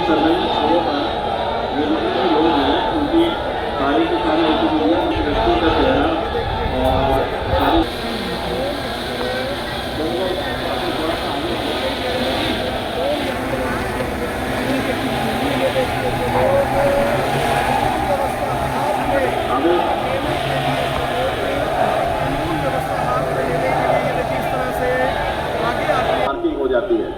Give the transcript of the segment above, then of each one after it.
कर रहे हैं वो जो जितने लोग हैं उनकी सारी की सारी व्यक्तियों का चेहरा और सारी पार्किंग हो जाती है।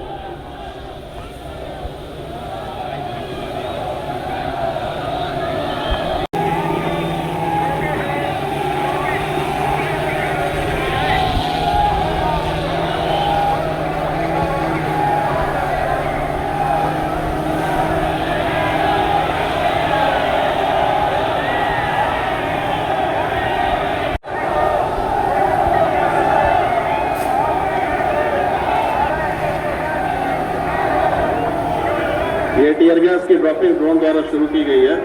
ये टीयर गैस की ड्रॉपिंग ड्रोन द्वारा शुरू की गई है।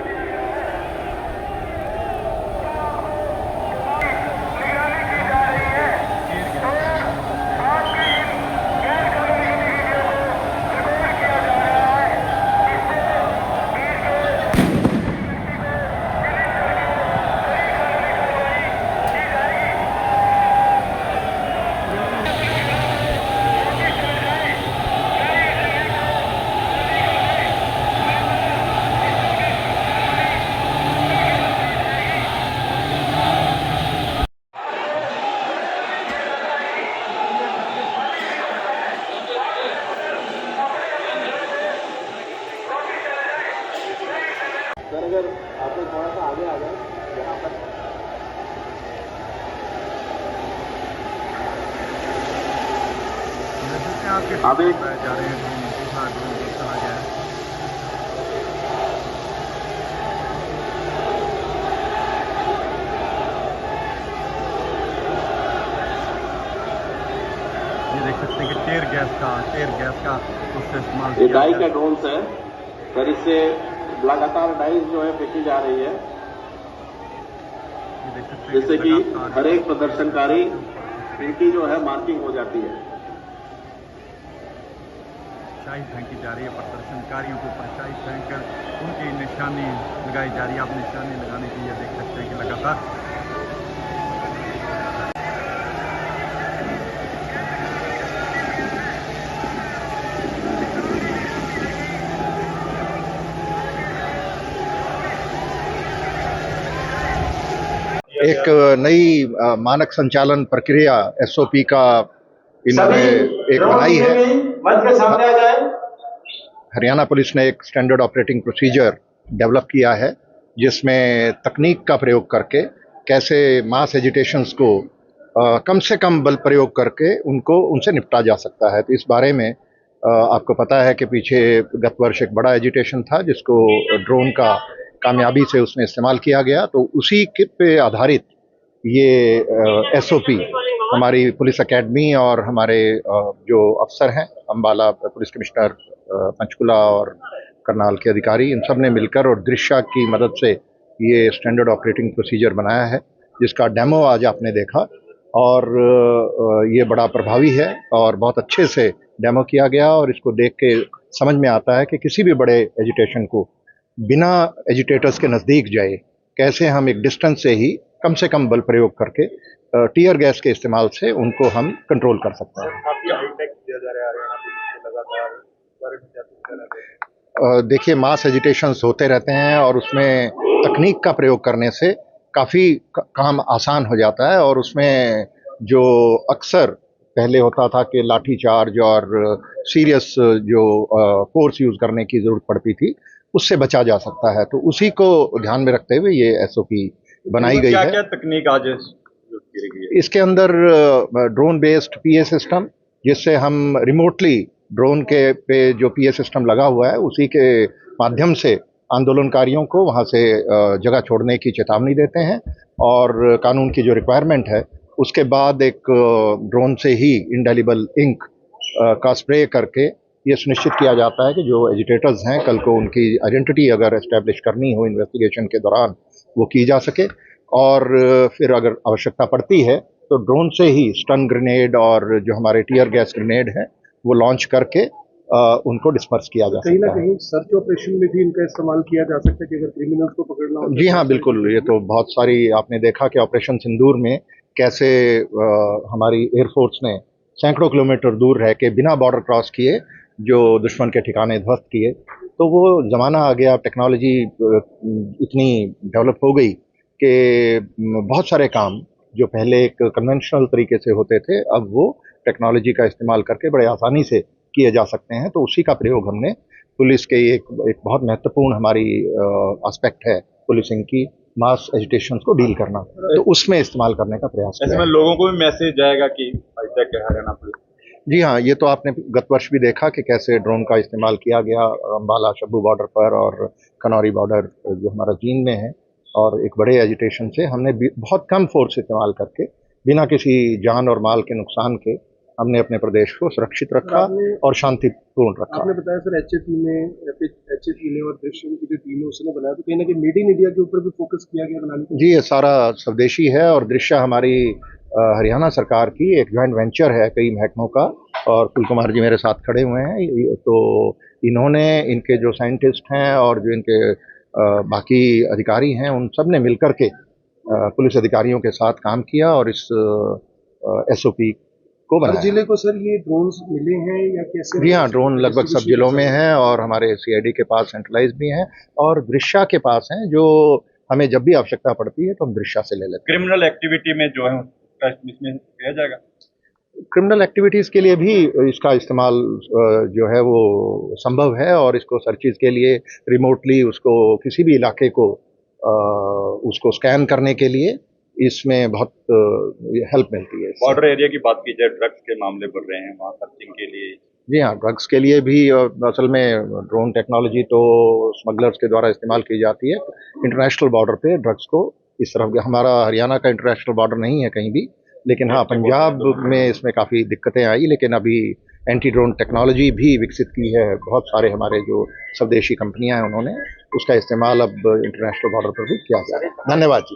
सर अगर आप लोग थोड़ा सा आगे आ जाए यहाँ पर आप एक जा रहे हैं चला गया है। ये देख सकते हैं कि टेयर गैस का उससे इस्तेमाल ये किया डाई गया का है। ड्रोन्स है सर, इससे लगातार डाइस जो है फेंकी जा रही है ये देख सकते हैं जिससे कि लगातार हर एक प्रदर्शनकारी इनकी जो है मार्किंग हो जाती है। शाही फेंकी जा रही है, प्रदर्शनकारियों के ऊपर शाही फेंक कर उनकी निशानी लगाई जा रही है। आप निशानी लगाने के लिए देख सकते हैं कि लगातार एक नई मानक संचालन प्रक्रिया एसओपी का इन्होंने एक बनाई है। मंच के सामने आ जाए। हरियाणा पुलिस ने एक स्टैंडर्ड ऑपरेटिंग प्रोसीजर डेवलप किया है जिसमें तकनीक का प्रयोग करके कैसे मास एजिटेशंस को कम से कम बल प्रयोग करके उनसे निपटा जा सकता है। तो इस बारे में आपको पता है कि पीछे गत वर्ष एक बड़ा एजिटेशन था जिसको ड्रोन का कामयाबी से उसमें इस्तेमाल किया गया। तो उसी के पे आधारित ये एसओपी हमारी पुलिस एकेडमी और हमारे जो अफसर हैं अम्बाला पुलिस कमिश्नर पंचकुला और करनाल के अधिकारी, इन सब ने मिलकर और दृश्या की मदद से ये स्टैंडर्ड ऑपरेटिंग प्रोसीजर बनाया है जिसका डेमो आज आपने देखा। और ये बड़ा प्रभावी है और बहुत अच्छे से डेमो किया गया और इसको देख के समझ में आता है कि किसी भी बड़े एजिटेशन को बिना एजिटेटर्स के नज़दीक जाए कैसे हम एक डिस्टेंस से ही कम से कम बल प्रयोग करके टीयर गैस के इस्तेमाल से उनको हम कंट्रोल कर सकते हैं। देखिए, मास एजिटेशंस होते रहते हैं और उसमें तकनीक का प्रयोग करने से काफ़ी काम आसान हो जाता है और उसमें जो अक्सर पहले होता था कि लाठी चार्ज और सीरियस जो फोर्स यूज़ करने की ज़रूरत पड़ती थी उससे बचा जा सकता है। तो उसी को ध्यान में रखते हुए ये एसओपी बनाई गई है। क्या तकनीक आज इसके अंदर ड्रोन बेस्ड पीए सिस्टम, जिससे हम रिमोटली ड्रोन के पे जो पीए सिस्टम लगा हुआ है उसी के माध्यम से आंदोलनकारियों को वहाँ से जगह छोड़ने की चेतावनी देते हैं और कानून की जो रिक्वायरमेंट है उसके बाद एक ड्रोन से ही इंडेलिबल इंक का स्प्रे करके ये सुनिश्चित किया जाता है कि जो एजिटेटर्स हैं कल को उनकी आइडेंटिटी अगर एस्टैब्लिश करनी हो इन्वेस्टिगेशन के दौरान वो की जा सके। और फिर अगर आवश्यकता पड़ती है तो ड्रोन से ही स्टन ग्रेनेड और जो हमारे टीयर गैस ग्रेनेड हैं वो लॉन्च करके उनको डिस्पर्स किया जा कहीं ना सकता है। कहीं सर्च ऑपरेशन में भी इनका इस्तेमाल किया जा सकता है कि अगर क्रिमिनल्स को पकड़ना हो। जी हाँ, बिल्कुल। ये तो बहुत सारी आपने देखा कि ऑपरेशन सिंदूर में कैसे हमारी एयरफोर्स ने सैकड़ों किलोमीटर दूर रह के बिना बॉर्डर क्रॉस किए जो दुश्मन के ठिकाने ध्वस्त किए। तो वो ज़माना आ गया, टेक्नोलॉजी इतनी डेवलप हो गई कि बहुत सारे काम जो पहले एक कन्वेंशनल तरीके से होते थे, अब वो टेक्नोलॉजी का इस्तेमाल करके बड़े आसानी से किए जा सकते हैं। तो उसी का प्रयोग हमने पुलिस के एक बहुत महत्वपूर्ण हमारी एस्पेक्ट है पुलिसिंग की, मास एजिटेशन को डील करना, तो उसमें इस्तेमाल करने का प्रयास ऐसे किया में है। लोगों को भी मैसेज जाएगा कि हाईटेक है हरियाणा पुलिस। जी हाँ, ये तो आपने गत वर्ष भी देखा कि कैसे ड्रोन का इस्तेमाल किया गया अम्बाला शब्बू बॉर्डर पर और कनौरी बॉर्डर जो हमारा चीन में है, और एक बड़े एजिटेशन से हमने बहुत कम फोर्स इस्तेमाल करके बिना किसी जान और माल के नुकसान के हमने अपने प्रदेश को सुरक्षित रखा और शांतिपूर्ण रखा। आपने बताया सर HA3 ने और दृश्यम की जो टीम है उसने बनाया, तो कहीं ना कहीं मेड इन इंडिया के ऊपर भी फोकस किया गया बनाने के। जी, ये सारा स्वदेशी है और दृश्य हमारी हरियाणा सरकार की एक जॉइंट वेंचर है कई महकमों का, और कुल कुमार जी मेरे साथ खड़े हुए हैं। तो इन्होंने, इनके जो साइंटिस्ट हैं और जो इनके बाकी अधिकारी हैं, उन सब ने मिलकर के पुलिस अधिकारियों के साथ काम किया और इस SOP को हर बनाया। जिले को सर ये ड्रोन्स मिले हैं या कैसे? जी हाँ, ड्रोन लगभग सब जिलों में हैं और हमारे CID के पास सेंट्रलाइज भी हैं और दृश्या के पास हैं, जो हमें जब भी आवश्यकता पड़ती है तो हम दृश्या से ले लेते हैं। क्रिमिनल एक्टिविटी में जो है उसका इसमें किया जाएगा। क्रिमिनल एक्टिविटीज़ के लिए भी इसका इस्तेमाल जो है वो संभव है, और इसको सर्चिज़ के लिए रिमोटली उसको किसी भी इलाके को उसको स्कैन करने के लिए इसमें बहुत हेल्प मिलती है। बॉर्डर एरिया की बात की जाए, ड्रग्स के मामले बढ़ रहे हैं, वहाँ सर्चिंग के लिए। जी हाँ, ड्रग्स के लिए भी असल में ड्रोन टेक्नोलॉजी तो स्मगलर्स के द्वारा इस्तेमाल की जाती है। इंटरनेशनल बॉर्डर पे ड्रग्स को इस तरफ, हमारा हरियाणा का इंटरनेशनल बॉर्डर नहीं है कहीं भी, लेकिन हाँ पंजाब में इसमें काफ़ी दिक्कतें आई, लेकिन अभी एंटी ड्रोन टेक्नोलॉजी भी विकसित की है बहुत सारे हमारे जो स्वदेशी कंपनियां हैं उन्होंने, उसका इस्तेमाल अब इंटरनेशनल बॉर्डर पर भी किया जा रहा है। धन्यवाद जी।